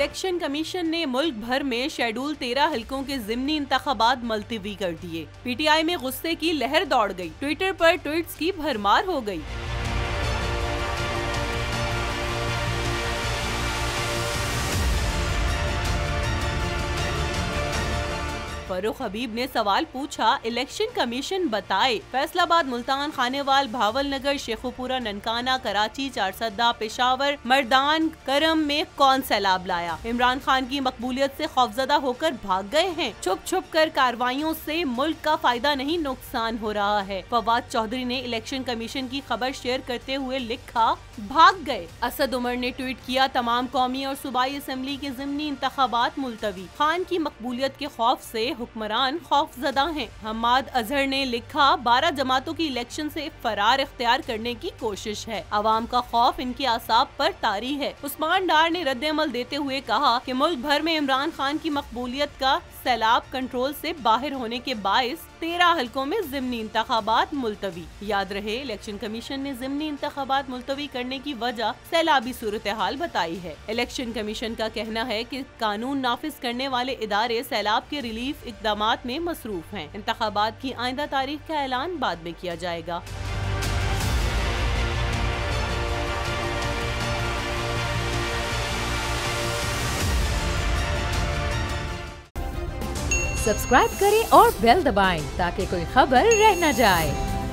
Election commission ने मुल्क भर में शेड्यूल 13 हलकों के ज़िमनी इंतखाबात मुलतवी कर दिए। पीटीआई में गुस्से की लहर दौड़ गई। ट्विटर पर ट्वीट्स की भरमार हो गई। फरूख हबीब ने सवाल पूछा, इलेक्शन कमीशन बताए फैसलाबाद, मुल्तान, खानेवाल, भावलनगर, शेखुपुरा, ननकाना, कराची, चारसद्दा, पेशावर, मर्दान, करम में कौन सैलाब लाया? इमरान खान की मकबूलियत से खौफजदा होकर भाग गए हैं। छुप छुप कर कार्रवाइयों से मुल्क का फायदा नहीं नुकसान हो रहा है। फवाद चौधरी ने इलेक्शन कमीशन की खबर शेयर करते हुए लिखा, भाग गए। असद उमर ने ट्वीट किया, तमाम कौमी और सूबाई असम्बली के ज़िमनी इंतखाबात मुलतवी। खान की मकबूलियत के खौफ से हुक्मरान खौफजदा हैं। हम्माद अजहर ने लिखा, 12 जमातों की इलेक्शन से फरार इख्तियार करने की कोशिश है। अवाम का खौफ इनके आसाब पर तारी है। उस्मान डार ने रद्द-ए-अमल देते हुए कहा कि मुल्क भर में इमरान खान की मकबूलियत का सैलाब कंट्रोल से बाहर होने के बाइस 13 हलकों में ज़िमनी इंतखाबात मुलतवी। याद रहे, इलेक्शन कमीशन ने ज़िमनी इंतखाबात मुलतवी करने की वजह सैलाबी सूरत हाल बताई है। इलेक्शन कमीशन का कहना है कि कानून नाफिज करने वाले इदारे सैलाब के रिलीफ इक़दामात में मसरूफ हैं। इंतखाबात की आइंदा तारीख का ऐलान बाद में किया जाएगा। सब्सक्राइब करें और बेल दबाएं ताकि कोई खबर रह न जाए।